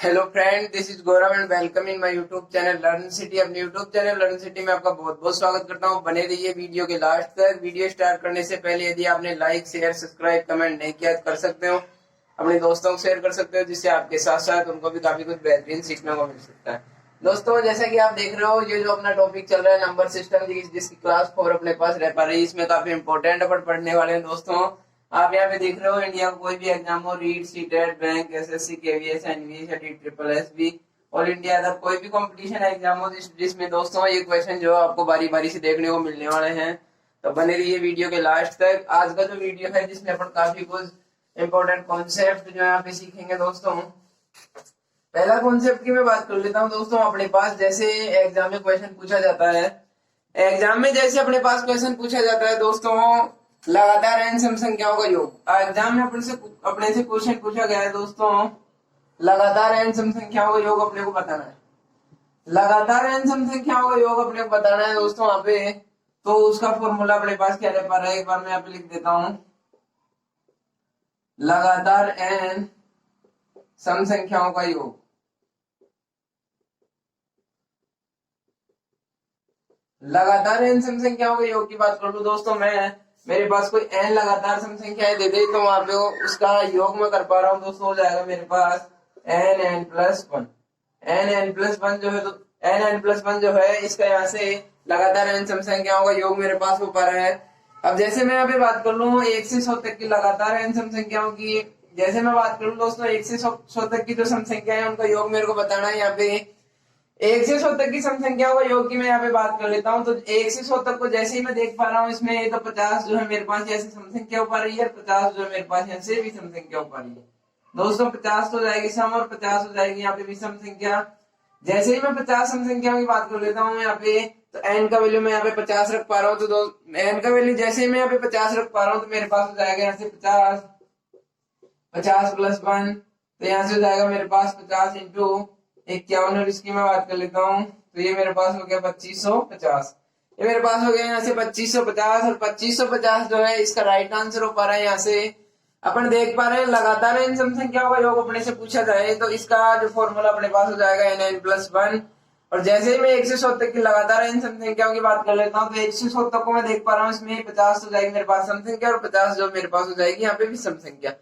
Hello friend, this is Gaurav and welcome in my YouTube channel learn city. अपने YouTube channel learn city में आपका बहुत बहुत स्वागत करता हूं। बने रहिए वीडियो के लास्ट तक। वीडियो स्टार्ट करने से पहले यदि आपने लाइक शेयर सब्सक्राइब कमेंट नहीं किया तो कर सकते हो, अपने दोस्तों को शेयर कर सकते हो, जिससे आपके साथ साथ उनको भी काफी कुछ बेहतरीन सीखने को मिल सकता है। दोस्तों, जैसा कि आप देख रहे हो, ये जो अपना टॉपिक चल रहा है नंबर सिस्टम, जिसकी क्लास 4 अपने पास रह पा रही है, इसमें काफी इंपॉर्टेंट अपन पढ़ने वाले हैं। दोस्तों, आप यहाँ पे देख रहे हो, इंडिया का कोई भी एग्जाम हो, REET, CTET, bank, SSC, KVS, NVS या triple S B, all India other कोई भी कंपटीशन एग्जाम हो, जिसमें दोस्तों ये क्वेश्चन जो आपको बारी बारी से देखने को मिलने वाले हैं, तो बने रहिए वीडियो के लास्ट तक। आज का जो वीडियो है, जिसमें अपन काफी कुछ इंपॉर्टेंट कॉन्सेप्ट जो यहाँ पे सीखेंगे। दोस्तों, पहला कॉन्सेप्ट की मैं बात कर लेता हूँ। दोस्तों, अपने पास जैसे एग्जाम में क्वेश्चन पूछा जाता है, एग्जाम में जैसे अपने पास क्वेश्चन पूछा जाता है दोस्तों, लगातार n सम संख्याओं का योग। एग्जाम में अपने से क्वेश्चन पूछा गया है दोस्तों, लगातार n सम संख्याओं का योग अपने को बताना है। लगातार n सम संख्याओं का योग अपने को बताना है दोस्तों यहाँ पे। तो उसका फॉर्मूला अपने पास क्या रह पा रहा है, एक बार मैं यहाँ पे लिख देता हूं। लगातार n सम संख्याओं का योग, लगातार n सम संख्याओं के योग की बात कर लूं दोस्तों, मेरे पास कोई n लगातार सम संख्याएं दे दे, तो वहां पे उसका योग मैं कर पा रहा हूं दोस्तों, हो जाएगा मेरे पास n plus one. n plus one जो है, तो n प्लस वन जो है, इसका यहाँ से लगातार n सम संख्याओं का योग मेरे पास हो पा रहा है। अब जैसे मैं यहाँ पे बात कर लूं 1 से 100 तक की लगातार n सम संख्याओं की, जैसे मैं बात करूं दोस्तों 1 से 100 तक की जो सम संख्याएं हैं, उनका योग मेरे को बताना है। यहाँ पे 1 से 100 तक की सम संख्याओं का योग की मैं यहाँ पे बात कर लेता हूँ। तो 1 से 100 तक को जैसे ही मैं देख पा रहा हूँ, इसमें तो 50 जो है मेरे पास ऐसे सम संख्या हो पा रही है, 50 जो है मेरे पास यहाँ से भी सम संख्या हो पा रही है। दोस्तों, 50 तो जाएगी सम और 50 हो जाएगी यहाँ पे भी सम संख्या। जैसे ही मैं 50 सम संख्याओं की बात कर लेता हूँ यहाँ पे, तो n का वैल्यू मैं यहाँ पे 50 रख पा रहा हूँ। तो n का वैल्यू जैसे ही मैं यहाँ पे 50 रख पा रहा हूँ, तो मेरे पास हो जाएगा यहाँ से 50 प्लस वन, तो यहाँ से हो जाएगा मेरे पास 50 इंटू 51, और इसकी मैं बात कर लेता हूँ, तो ये मेरे पास हो गया 2550। ये मेरे पास हो गया यहाँ से 2550, और 2550 जो है इसका राइट आंसर हो पा रहा है। यहाँ से अपन देख पा रहे हैं, लगातार इन सम संख्याओं का योग अपने से पूछा जाए, तो इसका जो फॉर्मूला अपने पास हो जाएगा n प्लस वन। और जैसे ही मैं 1 से 100 तक की लगातार इन सम संख्याओं की बात कर लेता हूँ, तो 1 से 100 तक को मैं देख पा रहा हूँ, इसमें 50 हो जाएगी मेरे पास सम संख्या, और 50 जो मेरे पास हो जाएगी यहाँ पे भी सम संख्या।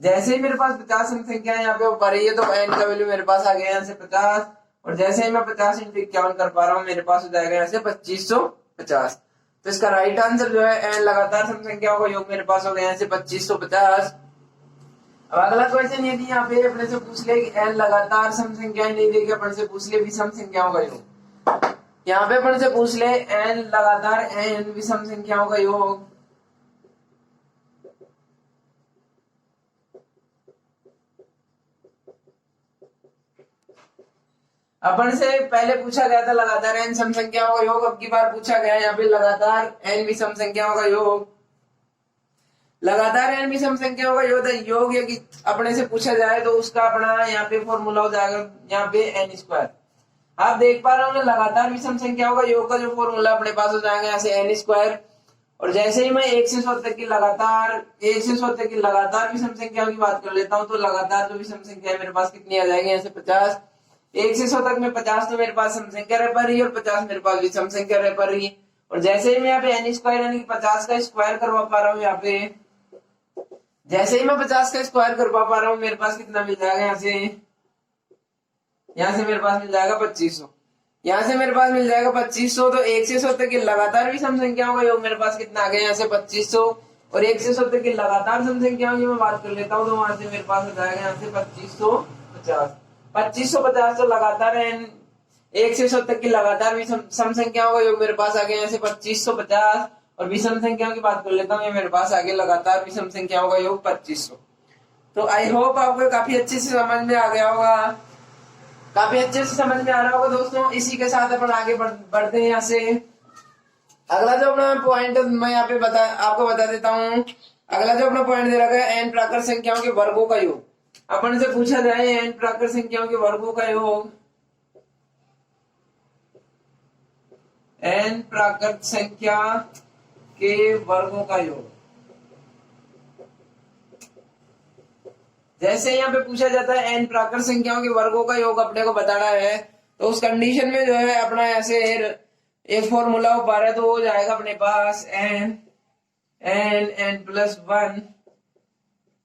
जैसे ही मेरे पास 50 सम संख्या यहाँ पे हो पा रही है, तो n का वैल्यू मेरे पास आ गया यहाँ से 50, और जैसे ही मैं 50 इंटू 51 कर पा रहा हूँ, मेरे पास हो जाएगा यहाँ से 2550। तो इसका राइट आंसर जो है n लगातार सम संख्याओं का योग मेरे पास हो गया यहाँ से 2550। अब अगला क्वेश्चन यदि यहाँ पे अपने से पूछ ले कि n लगातार सम संख्याएं नहीं देगी, अपने से पूछ ले विषम संख्याओं का योग। यहाँ पे अपने से पूछ ले n लगातार n विषम संख्याओं का योग, अपन से पहले पूछा गया था लगातार n सम संख्याओं का योग, अब की बार पूछा गया है यहाँ पे लगातार n विषम संख्याओं का योग। लगातार n विषम संख्याओं का योग यदि अपने से पूछा जाए, तो उसका अपना यहाँ पे फॉर्मूला हो जाएगा यहाँ पे n स्क्वायर। आप देख पा रहे होंगे, लगातार विषम संख्याओं का योग का जो फॉर्मूला अपने पास हो जाएगा यहाँ से n स्क्वायर। और जैसे ही मैं 1 से 100 तक की लगातार विषम संख्याओं की बात कर लेता हूँ, तो लगातार जो विषम संख्या है मेरे पास कितनी आ जाएगी यहाँ से 50। 1 से 100 तक में 50 तो मेरे पास सम संख्या रह पा रही है, और 50 मेरे पास विषम संख्या रह पा रही है। और जैसे ही मैं यहाँ पे n स्क्वायर यानी 50 का स्क्वायर करवा पा रहा हूँ, यहाँ पे जैसे ही मैं 50 का स्क्वायर करवा पा रहा हूँ, मेरे पास कितना मिल जाएगा यहाँ से मेरे पास मिल जाएगा 2500। यहाँ से मेरे पास मिल जाएगा 2500। तो 1 से 100 तक की लगातार विषम संख्याओं का योग मेरे पास कितना आ गया यहाँ से 2500, और 1 से 100 तक की लगातार सम संख्याओं की मैं बात कर लेता हूँ, तो वहां से मेरे पास हो जाएगा यहाँ से 2550। तो लगातार 1 से 100 तक की लगातार विषम सम संख्याओं का योग मेरे पास आ गया यहाँ से 2550। और विषम संख्याओं की बात कर लेता हूँ, ये मेरे पास आगे लगातार विषम संख्याओं का योग 2500। तो आई होप आपको काफी अच्छे से समझ में आ गया होगा, काफी अच्छे से समझ में आ रहा होगा दोस्तों। इसी के साथ अपन आगे बढ़ते हैं यहाँ से। अगला जो अपना पॉइंट मैं यहाँ पे आपको बता देता हूँ। अगला जो अपना पॉइंट दे रखा है n प्राकृत संख्याओं के वर्गों का योग। अपन से पूछा जाए n प्राकृत संख्याओं के वर्गों का योग, n प्राकृत संख्या के वर्गों का योग। जैसे यहाँ पे पूछा जाता है n प्राकृत संख्याओं के वर्गों का योग अपने को बताना है, तो उस कंडीशन में जो है अपना ऐसे एक फॉर्मूला हो पा रहा है, तो हो जाएगा अपने पास n+1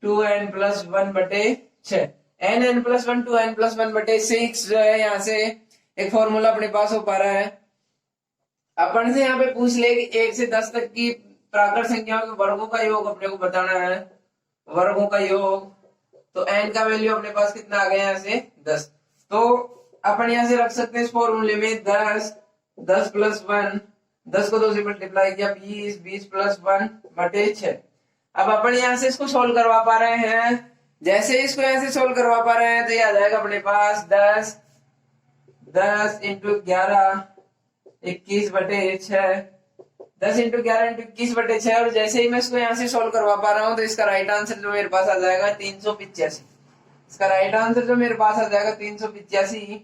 2n+1 बटे 6, n+1 2n+1 बटे 6 जो है यहाँ से एक फॉर्मूला अपने पास हो पा रहा है। अपन से यहाँ पे पूछ ले कि 1 से 10 तक की प्राकृत संख्याओं के वर्गों का योग अपने को बताना है, वर्गों का योग, तो n का वैल्यू अपने पास कितना आ गया यहाँ से 10। तो अपन यहाँ से रख सकते हैं इस फॉर्मूले में 10 10+1, 10 को 2 से मल्टीप्लाई किया 20 20+1 बटे 6। अब अपन यहाँ से इसको सोल्व करवा पा रहे हैं, जैसे इसको यहाँ से सोल्व करवा पा रहे हैं तो ये आ जाएगा अपने पास 10 10 × 11 21 बटे 6, 10 × 11 × 21 बटे 6। और जैसे ही मैं इसको यहाँ से सोल्व करवा पा रहा हूँ तो इसका राइट आंसर जो मेरे पास आ जाएगा 385। इसका राइट आंसर जो मेरे पास आ जाएगा 385।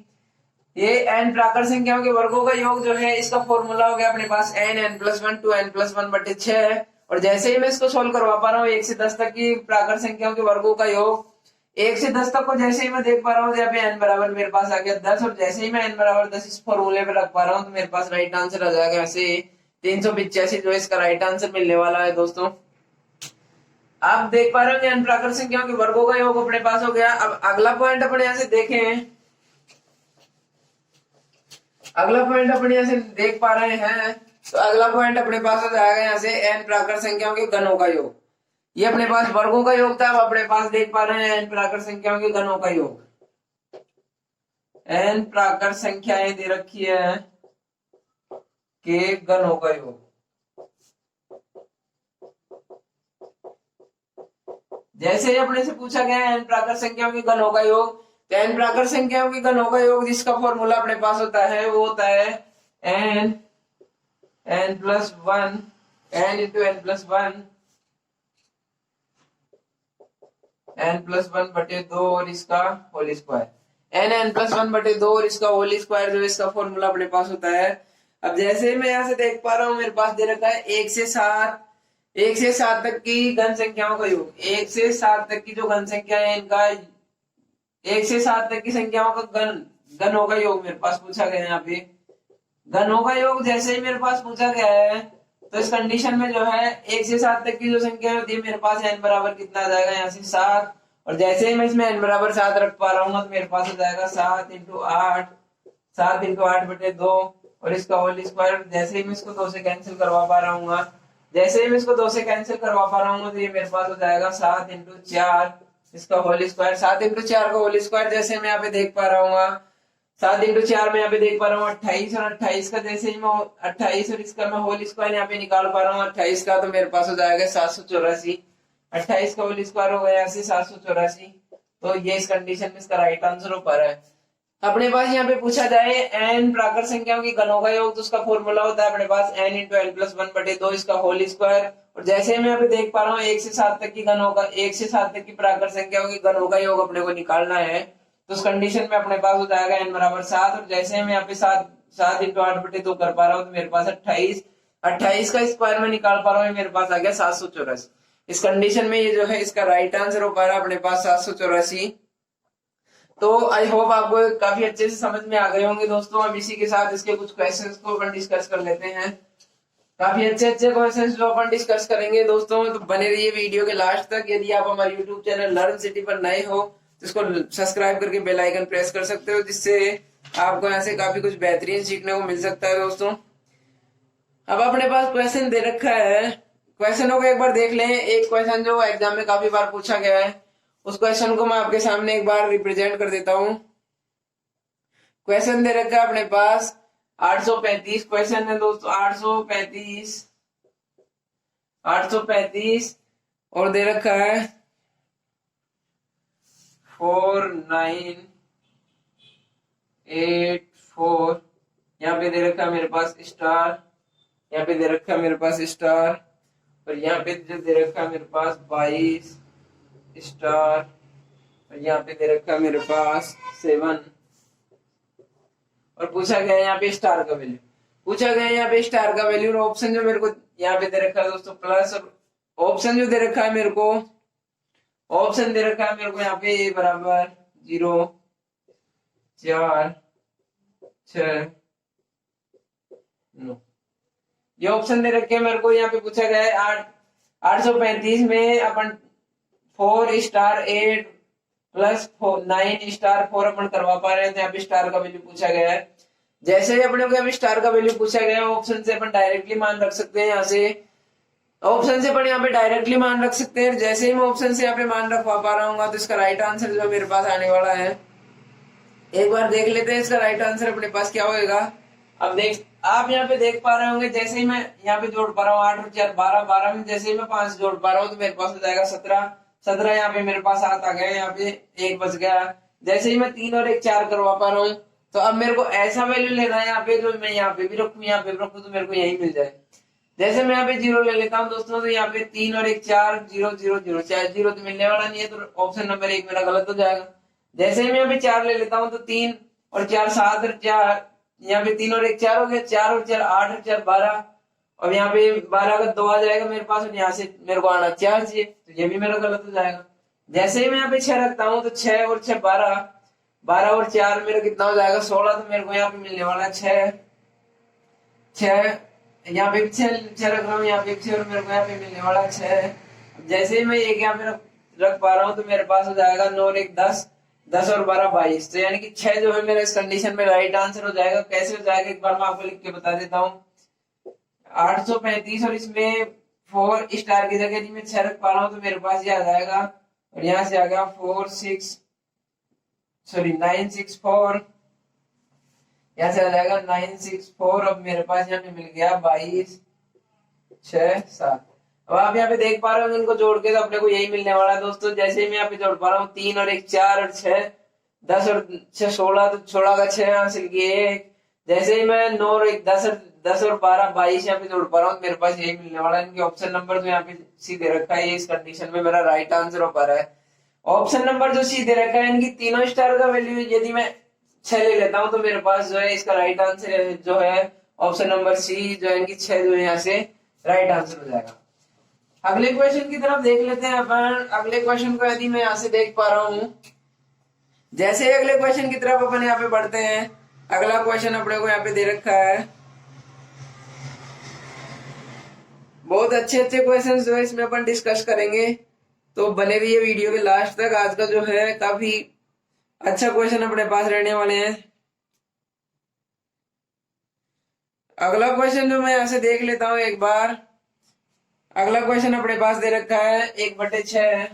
ये n प्राकृत संख्याओं के वर्गों का योग जो है इसका फॉर्मूला हो गया अपने पास n+1 2n+1 बटे 6। और जैसे ही मैं इसको सोल्व करवा पा रहा हूँ 1 से 10 तक की प्राकृत संख्याओं के वर्गों का योग, 1 से 10 तक को जैसे ही मैं देख पा रहा हूँ, यहाँ पे n बराबर मेरे पास आ गया 10, और जैसे ही मैं n बराबर 10 इस फॉर्मूले पे रख पा रहा हूँ तो मेरे पास राइट आंसर आ जाएगा ऐसे 385 जो इसका राइट आंसर मिलने वाला है। दोस्तों आप देख पा रहे हो n प्राकृत संख्याओं के वर्गों का योग अपने पास हो गया। अब अगला पॉइंट अपने यहाँ से देखें, अगला पॉइंट अपने यहाँ से देख पा रहे हैं, तो अगला पॉइंट अपने पास हो जाएगा यहाँ से n प्राकृत संख्याओं के घनों का योग। ये अपने पास वर्गों का योग था, अब अपने पास देख पा रहे हैं n प्राकृत संख्याओं के घनों का योग। n प्राकृत संख्याएं दे रखी है के घनों का योग। जैसे ही अपने से पूछा गया है n प्राकृत संख्याओं के घनों का योग, तो n प्राकृत संख्याओं के घनों का योग जिसका फॉर्मूला अपने पास होता है वो होता है n n+1 n × n+1 बटे 2 और इसका होल स्क्वायर, n+1 बटे 2 और इसका होल स्क्वायर जो इसका फॉर्मूला अपने पास होता है। अब जैसे मैं यहाँ से देख पा रहा हूँ मेरे पास दे रखा है 1 से 7 तक की घन संख्याओं का योग। 1 से 7 तक की जो घन संख्या है इनका 1 से 7 तक की संख्याओं का घनों का योग मेरे पास पूछा गया है। यहाँ पे घनों का योग जैसे ही मेरे पास पूछा गया है तो इस कंडीशन में जो है 1 से 7 तक की जो संख्या होती है मेरे पास n बराबर कितना आ जाएगा यहाँ से 7, और जैसे ही मैं इसमें n बराबर 7 रख पा रहा हूँ तो मेरे पास आ जाएगा 7 × 8 बटे 2 और इसका होल स्क्वायर। जैसे ही मैं इसको 2 से कैंसिल करवा पा रहा हूँ, जैसे ही मैं इसको 2 से कैंसिल करवा पा रहा हूँ तो ये मेरे पास हो जाएगा 7 × 4 इसका होल स्क्वायर। 7 × 4 का होल स्क्वायर जैसे मैं यहाँ पे देख पा रहा हूँ, 7 × 4 में यहाँ पे देख पा रहा हूँ 28, और 28 का जैसे ही मैं 28 और इसका मैं होल स्क्वायर यहाँ पे निकाल पा रहा हूँ 28 का, तो मेरे पास हो जाएगा 784। 28 का होल स्क्वायर हो गया यहाँ से 784। तो ये इस कंडीशन में इसका राइट आंसर हो पा रहा है। अपने पास यहाँ पे पूछा जाए n प्राकृत संख्याओं की घनों का योग, तो उसका फॉर्मूला होता है अपने पास n × n+1 बटे 2 इसका होल स्क्वायर। और जैसे मैं यहाँ पे देख पा रहा हूँ 1 से 7 तक की घनों का 1 से 7 तक की प्राकृत संख्याओं की घनों का योग अपने को निकालना है, तो उस कंडीशन में अपने पास हो जाएगा n बराबर 7। और जैसे मैं यहाँ पे 7 × 8 बटे 2 कर पा रहा हूँ तो मेरे पास 28 का स्क्वायर में निकाल पा रहा हूँ, मेरे पास आ गया 784। इस कंडीशन में ये जो है इसका राइट आंसर हो पा रहा है अपने पास 784। तो आई होप आपको काफी अच्छे से समझ में आ गए होंगे दोस्तों। अब इसी के साथ इसके कुछ क्वेश्चंस को अपन डिस्कस कर लेते हैं। काफी अच्छे क्वेश्चंस जो अपन डिस्कस करेंगे दोस्तों, तो बने रहिए वीडियो के लास्ट तक। यदि आप हमारे यूट्यूब चैनल लर्न सिटी पर नए हो तो इसको सब्सक्राइब करके बेल आइकन प्रेस कर सकते हो, जिससे आपको यहाँ से काफी कुछ बेहतरीन सीखने को मिल सकता है दोस्तों। अब अपने पास क्वेश्चन दे रखा है, क्वेश्चनों को एक बार देख लें। एक क्वेश्चन जो एग्जाम में काफी बार पूछा गया है उस क्वेश्चन को मैं आपके सामने एक बार रिप्रेजेंट कर देता हूं। क्वेश्चन दे रखा है अपने पास 835 क्वेश्चन है दोस्तों, 835 और दे रखा है 4984। यहाँ पे दे रखा है मेरे पास स्टार, यहाँ पे दे रखा है मेरे पास स्टार, और यहाँ पे जो दे रखा है मेरे पास 22 स्टार, और यहाँ पे दे रखा है मेरे पास 7। और पूछा गया यहाँ पे स्टार का वैल्यू, पूछा गया यहाँ पे स्टार का वैल्यू। और ऑप्शन जो मेरे को यहाँ पे दे रखा है दोस्तों प्लस, और ऑप्शन जो दे रखा है मेरे को, ऑप्शन दे रखा है मेरे को यहाँ पे ए बराबर 0, 4, 6, 9। ये ऑप्शन दे रखे हैं मेरे को। यहाँ पे पूछा गया है 835 में अपन 4 स्टार 8 प्लस 9 स्टार 4 अपन करवा पा रहे हैं, तो यहाँ पे स्टार का वैल्यू पूछा गया है। जैसे ही अपने को यहाँ पे स्टार का वैल्यू पूछा गया है, ऑप्शन से अपन डायरेक्टली मान रख सकते हैं। यहाँ से ऑप्शन से अपन यहाँ पे डायरेक्टली मान रख सकते हैं। जैसे ही मैं ऑप्शन से यहाँ पे मान रखवा पा रहा हूँ, तो इसका राइट आंसर जो मेरे पास आने वाला है, एक बार देख लेते हैं इसका राइट आंसर अपने पास क्या होएगा। अब देख, आप यहाँ पे देख पा रहे होंगे, जैसे ही मैं यहाँ पे जोड़ पा रहा हूँ 8 और 4 12, 12 में जैसे ही मैं 5 जोड़ पा रहा हूँ तो मेरे पास हो जाएगा 17, 17 यहाँ पे मेरे पास 7 आ गया, यहाँ पे 1 बच गया। जैसे ही मैं 3 और 1 4 करवा पा रहा हूँ, तो अब मेरे को ऐसा वैल्यू लेना है यहाँ पे जो मैं यहाँ पे भी रखूँ, यहाँ पे भी रखूँ, तो मेरे को यही मिल जाए। जैसे मैं यहाँ पे 0 ले लेता हूँ दोस्तों, तो यहाँ पे 3 और 1 4, 0 0 0, चाहे 0 तो मिलने वाला नहीं है, तो ऑप्शन नंबर 1 मेरा गलत हो जाएगा। जैसे ही मैं यहाँ पे 4 ले लेता हूँ, तो 3 और 4 7 और 4, यहाँ पे 3 और 1 4 हो गया, 4 और 4 8 और 4 12, और यहाँ पे 12 का 2 आ जाएगा मेरे पास, और यहाँ से मेरे को आना 4 चाहिए, तो ये भी मेरा गलत हो जाएगा। जैसे ही मैं यहाँ पे 6 रखता हूँ, तो 6 और 6 12, 12 और 4 मेरा कितना हो जाएगा 16, तो मेरे को यहाँ पे मिलने वाला है 6, 6 यहाँ पे 6 रख रहा हूँ, यहाँ पे 6 और मेरे को यहाँ पे मिलने वाला 6। जैसे ही मैं एक यहाँ पे रख पा रहा हूँ, तो मेरे पास हो जाएगा 9 और 1 10, 10 और 12 22, तो यानी कि 6 जो है मेरा इस कंडीशन में राइट आंसर हो जाएगा। कैसे हो जाएगा एक बार मैं आपको लिख के बता देता हूँ। 835 और इसमें 4 स्टार की जगह मैं 6 रख पा रहा हूँ, तो मेरे पास ये आ जाएगा, और यहाँ से आ गया 964, यहाँ से आ जाएगा 964। अब मेरे पास यहाँ पे मिल गया 22 6 7। अब आप यहाँ पे देख पा रहे हो, इनको जोड़ के तो अपने को यही मिलने वाला है दोस्तों। जैसे ही मैं यहाँ पे जोड़ पा रहा हूँ 3 और 1 4 और 6 10 और 6 16, तो 16 का 6 हासिल किए 1। जैसे ही मैं 9 और 1 10 और 12 22 यहाँ पे जोड़ पा रहा हूँ, मेरे पास यही मिलने वाला है। इनके ऑप्शन नंबर जो यहाँ पे सी दे रखा है, इस कंडीशन में मेरा राइट आंसर हो पा रहा है। ऑप्शन नंबर जो सी दे रखा है, इनकी तीनों स्टार का वैल्यू यदि मैं 6 ले लेता हूँ, तो मेरे पास जो है इसका राइट आंसर जो है ऑप्शन नंबर सी, जो है इनकी 6 जो है यहाँ से राइट आंसर हो जाएगा। अगले क्वेश्चन की तरफ देख लेते हैं अपन। अगले क्वेश्चन को यदि मैं यहाँ से देख पा रहा हूँ, जैसे ही अगले क्वेश्चन की तरफ अपन यहाँ पे बढ़ते हैं, अगला क्वेश्चन अपने को यहाँ पे दे रखा है। बहुत अच्छे अच्छे क्वेश्चन जो है इसमें अपन डिस्कस करेंगे, तो बने रहिए वीडियो के लास्ट तक। आज का जो है काफी अच्छा क्वेश्चन अपने पास रहने वाले हैं। अगला क्वेश्चन जो मैं यहाँ से देख लेता हूँ एक बार। अगला क्वेश्चन अपने पास दे रखा है 1/6,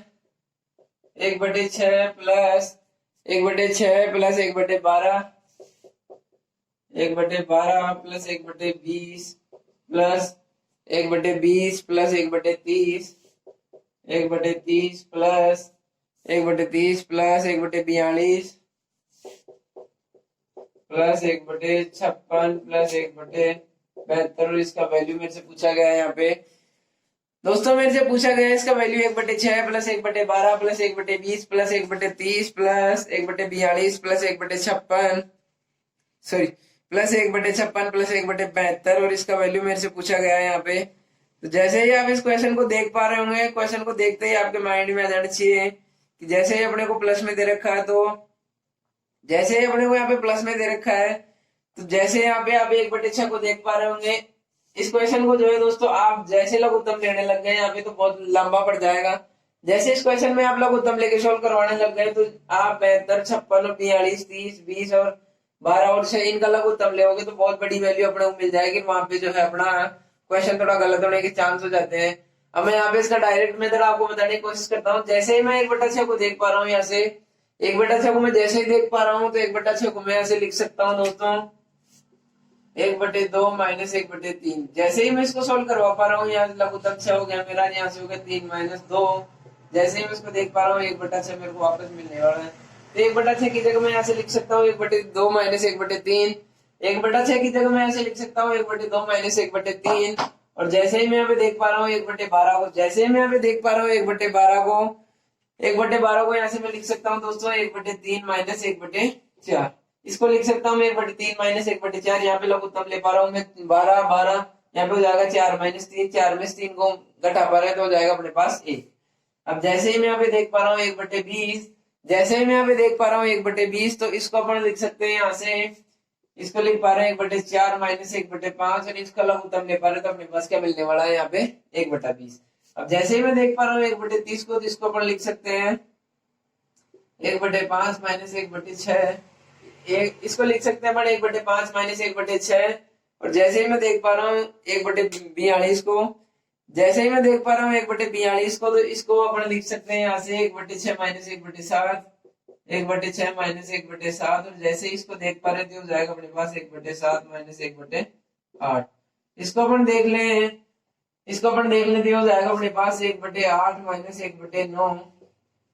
1/6 plus 1/6 plus 1/12, 1/12 plus 1/20 plus 1/20 plus 1/30, 1/30 plus 1/30 plus 1/42 plus 1/56 plus 1/72। इसका वैल्यू मेरे से पूछा गया है यहाँ पे दोस्तों, मेरे से पूछा गया है इसका value 1/6 plus 1/12 plus 1/20 plus 1/30 plus 1/42 plus 1/56 sorry plus 1/56 plus 1/72, और इसका वैल्यू मेरे से पूछा गया है यहाँ पे। तो जैसे ही आप इस क्वेश्चन को देख पा रहे होंगे, क्वेश्चन को देखते ही आपके माइंड में आ जाना चाहिए कि जैसे ही अपने को प्लस में दे रखा है, तो जैसे ही अपने को यहाँ पे प्लस में दे रखा है, तो जैसे यहाँ पे आप 1/6 को देख पा रहे होंगे, इस क्वेश्चन को जो है दोस्तों आप जैसे लघुत्तम लेने लग गए यहाँ पे तो बहुत लंबा पड़ जाएगा। जैसे इस क्वेश्चन में आप लघुत्तम लेके सोल्व करवाने लग गए, तो आप 72 56 42 30 20 और 12 और 6 इनका लघुत्तम लेोगे तो बहुत बड़ी वैल्यू अपने को मिल जाएगी। वहां पे जो है अपना क्वेश्चन थोड़ा गलत होने के चांस हो जाते हैं। अब मैं यहाँ पे इसका डायरेक्ट मेथड आपको बताने की कोशिश करता हूँ। जैसे ही मैं 1/6 को देख पा रहा हूँ, यहाँ से 1/6 को मैं जैसे ही देख पा रहा हूँ, तो 1/6 को मैं ऐसे लिख सकता हूँ दोस्तों 1/2 माइनस 1/3। जैसे ही मैं इसको सोल्व करवा पा रहा हूँ, यहाँ से लघुत्तम 6 हो गया मेरा, यहाँ से हो गया 3 माइनस 2। जैसे ही मैं इसको देख पा रहा हूँ 1/6 मेरे को वापस मिलने वाला है, तो 1/6 की जगह मैं यहाँ से लिख सकता हूँ 1/2 माइनस 1/3। 1/6 की जगह मैं ऐसे लिख सकता हूँ 1/2 माइनस 1/3। और जैसे ही मैं यहाँ पे देख पा रहा हूँ 1/12 को, जैसे ही मैं यहाँ पे देख पा रहा हूँ 1/12 को, 1/12 को यहाँ से मैं लिख सकता हूँ दोस्तों 1/3 माइनस 1/4। इसको लिख सकता हूँ मैं 1/3 माइनस 1/4। यहाँ पे लघुत्तम ले पा रहा हूँ मैं 12 12, यहाँ पे हो जाएगा 4 माइनस 3, 4 में से 3 को घटा पा रहे हैं तो हो जाएगा अपने पास 1। अब जैसे ही मैं यहाँ पे देख पा रहा हूँ 1/20, जैसे ही मैं यहाँ पे देख पा रहा हूँ 1/20, तो इसको अपन लिख सकते हैं यहाँ से, इसको लिख पा रहे हैं 1/4 माइनस 1/5, और इसका लघुत्तम ले पा रहे हैं, तो अपने पास क्या मिलने वाला है यहाँ पे 1/20। अब जैसे ही मैं देख पा रहा हूँ 1/30 को, तो इसको अपन लिख सकते हैं 1/5 माइनस 1/6, इसको लिख सकते हैं अपन 1/5 माइनस 1/6। और जैसे ही मैं देख पा रहा हूँ 1/42 को, जैसे ही मैं देख पा रहा हूँ 1/42 को, तो इसको अपन लिख सकते हैं यहाँ से 1/6 माइनस 1/7, 1/6 माइनस 1/7। और जैसे ही इसको देख पा रहे थे, हो जाएगा अपने पास 1/7 माइनस 1/8। इसको अपन देख लें, इसको अपन देख लेते, हो जाएगा अपने पास 1/8 माइनस 1/9।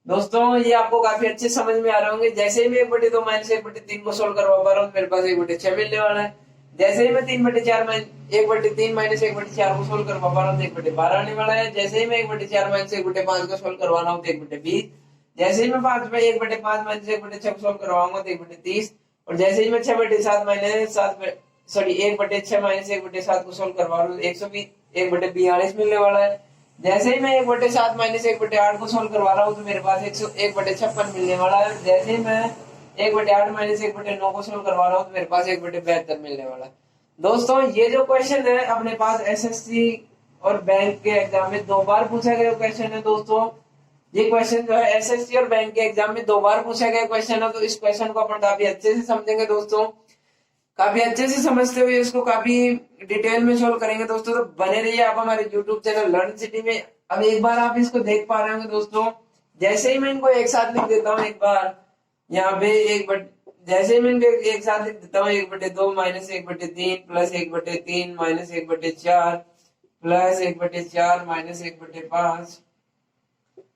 दोस्तों ये आपको काफी अच्छे समझ में आ रहे होंगे। जैसे ही मैं 1/2 माइनस 1/3 को सोल्व करवा पा रहा हूँ, मेरे पास 1/6 मिलने वाला है। जैसे ही मैं 3/4 1/3 माइनस 1/4 को सोल्व करवा पा रहा हूँ, तो 1/12 आने वाला है। जैसे ही मैं 1/4 माइनस 1/5 को सोल्व करवा रहा हूँ, तो 1/20। जैसे ही मैं 1/5 माइनस 1/6 को सोल्व करवाऊंगा, तो 1/30। और जैसे ही मैं 6/7 माइनस 7 सॉरी 1/6 माइनस 1/7 को सोल्व करवा रहा हूँ, 1/42 मिलने वाला है। जैसे ही मैं 1/7 माइनस 1/8 को सोल्व करवा रहा हूँ, तो मेरे पास 1/56 मिलने वाला है। जैसे ही मैं 1/8 माइनस 1/9 को सोल्व करवा रहा हूँ, तो मेरे पास 1/72 मिलने वाला है। दोस्तों ये जो क्वेश्चन है अपने पास एसएससी और बैंक के एग्जाम में 2 बार पूछा गया क्वेश्चन है। दोस्तों ये क्वेश्चन जो है एसएससी और बैंक के एग्जाम में 2 बार पूछा गया क्वेश्चन है, तो इस क्वेश्चन को अपन काफी अच्छे से समझेंगे दोस्तों, काफी अच्छे से समझते हुए इसको काफी डिटेल में सोल्व करेंगे दोस्तों। तो बने रहिए आप हमारे यूट्यूब चैनल लर्न सिटी में। अब एक बार आप इसको देख पा रहे होंगे दोस्तों, जैसे ही मैं इनको एक साथ लिख देता हूँ, एक बार यहाँ पे जैसे ही मैं इनको एक साथ लिख देता हूँ, 1/2 minus 1/3 plus 1/3 minus 1/4 plus 1/4 minus 1/5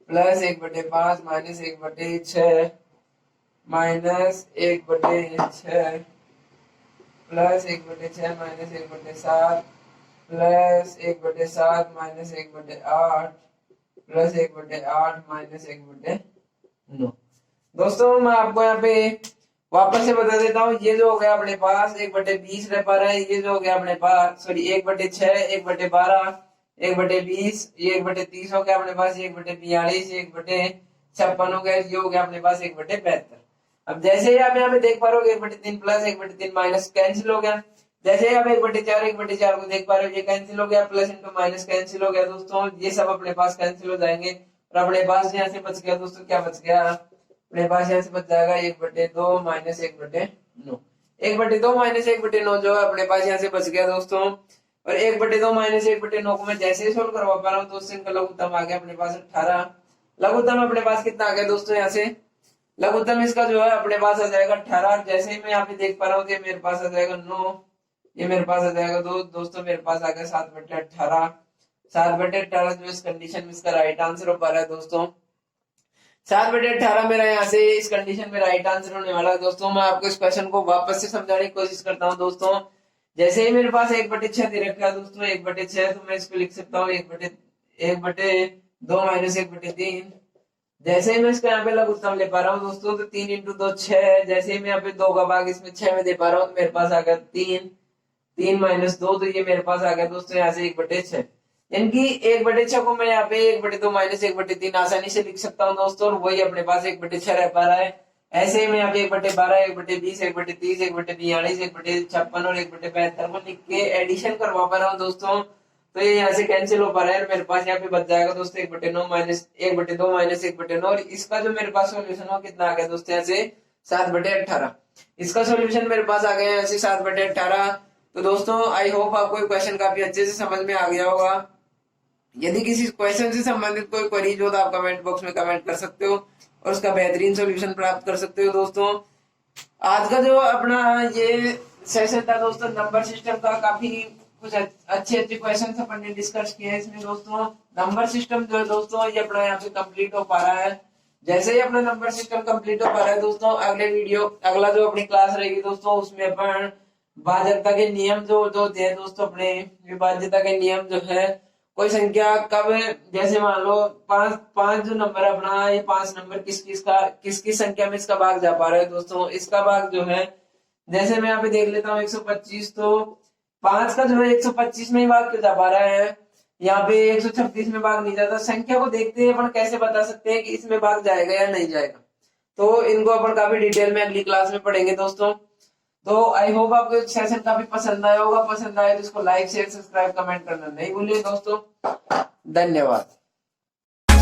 plus 1/5 minus 1/6 minus 1/6 plus 1/6 minus 1/7 plus 1/7 minus 1/8 plus 1/8 minus 1/9। दोस्तों मैं आपको यहाँ पे वापस से बता देता हूँ, ये जो हो गया अपने पास 1/20 रह पा रहा है, ये जो हो गया अपने पास सॉरी 1/6 1/12 1/20, ये 1/30 हो गया अपने पास, 1/42 1/56 हो गया, ये हो गया अपने पास 1/72। अब जैसे ही आप यहाँ पे देख पा रहे हो 1/3 प्लस 1/3 माइनस कैंसिल हो गया। जैसे ही आप 1/4 को देख पा रहे हो, ये कैंसिल हो गया, प्लस इंटू माइनस कैंसिल हो गया। दोस्तों ये सब अपने पास कैंसिल हो जाएंगे, और अपने पास यहाँ से बच गया दोस्तों, क्या बच गया अपने पास, यहाँ से बच जाएगा 1/2 माइनस 1/9। 1/2 माइनस 1/9 जो है अपने पास यहाँ से बच गया दोस्तों। और 1/2 माइनस 1/9 को मैं जैसे ही सोल्व करवा पा रहा हूँ, दोस्तों इनका लघुत्तम आ गया अपने पास 18। लघुत्तम अपने पास कितना आ गया दोस्तों, यहाँ से लघुत्तम इसका जो है अपने पास आ जाएगा 18। जैसे ही मैं यहाँ पे देख पा रहा हूँ, मेरे पास आ जाएगा 9, ये मेरे पास आ जाएगा 2। दोस्तों मेरे पास आ गया 7/18। 7/18 जो इस कंडीशन में इसका राइट आंसर हो पा रहा है दोस्तों। 7/18 मेरा यहाँ से इस कंडीशन में राइट आंसर होने वाला है। दोस्तों मैं आपको इस क्वेश्चन को वापस से समझाने की कोशिश करता हूँ दोस्तों। जैसे ही मेरे पास 1/6 दे रखा है दोस्तों, 1/6, तो मैं इसको लिख सकता हूँ 1/2 माइनस 1/3। जैसे ही मैं इसका यहाँ पे लघुत्तम ले पा रहा हूँ दोस्तों, तो 3 इंटू 2 6। जैसे ही मैं यहाँ पे 2 का भाग इसमें 6 में दे पा रहा हूँ, तो मेरे पास आ गया 3 माइनस 2, तो ये मेरे पास आ गया दोस्तों यहाँ से 1/6। यानी 1/6 को मैं यहाँ पे 1/2 माइनस 1/3 आसानी से लिख सकता हूँ दोस्तों, और वही अपने पास 1/6 रह पा रहा है। ऐसे ही मैं यहाँ पे 1/12 1/20 1/30 1/42 1/56 और 1/72 को लिख के एडिशन करवा पा रहा हूँ दोस्तों, तो ये यहाँ से कैंसिल हो पा रहा है। मेरे पास यहाँ पे बच जाएगा दोस्तों 1/2 माइनस 1/9, और इसका जो मेरे पास सोल्यूशन हो कितना आ गया दोस्तों, यहाँ से 7/18। इसका सोल्यूशन मेरे पास आ गया यहाँ से 7/18। तो दोस्तों आई होप आपको क्वेश्चन काफी अच्छे से समझ में आ गया होगा। यदि किसी क्वेश्चन से संबंधित कोई क्वेरीज हो, तो आप कमेंट बॉक्स में कमेंट कर सकते हो और उसका बेहतरीन सोल्यूशन प्राप्त कर सकते हो। दोस्तों आज का जो अपना ये सेशन था दोस्तों, नंबर सिस्टम का काफी कुछ अच्छे क्वेश्चन अपन ने डिस्कस किए हैं इसमें। दोस्तों नंबर सिस्टम जो है दोस्तों, ये अपना यहाँ पे कंप्लीट हो पा रहा है। जैसे ही अपना नंबर सिस्टम कंप्लीट हो पा रहा है दोस्तों, अगला जो अपनी क्लास रहेगी दोस्तों, उसमें अपन भाज्यता के नियम जो होते हैं दोस्तों, अपने विभाज्यता के नियम जो है, कोई संख्या कब, जैसे मान लो पांच जो नंबर है अपना, ये 5 नंबर किसकी संख्या में इसका भाग जा पा रहा है दोस्तों। इसका भाग जो है, जैसे मैं यहाँ पे देख लेता हूँ 125, तो 5 का जो है 125 में ही भाग क्यों जा पा रहा है, यहाँ पे 136 में भाग नहीं जाता। संख्या को देखते ही अपन कैसे बता सकते हैं कि इसमें भाग जाएगा या नहीं जाएगा, तो इनको अपन काफी डिटेल में अगली क्लास में पढ़ेंगे दोस्तों। तो आई होप आपको सेशन काफी पसंद आया होगा। पसंद आया तो इसको लाइक शेयर सब्सक्राइब कमेंट करना नहीं भूलिए दोस्तों। धन्यवाद।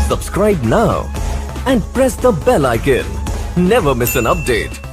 Subscribe now and press the bell icon. Never miss an update.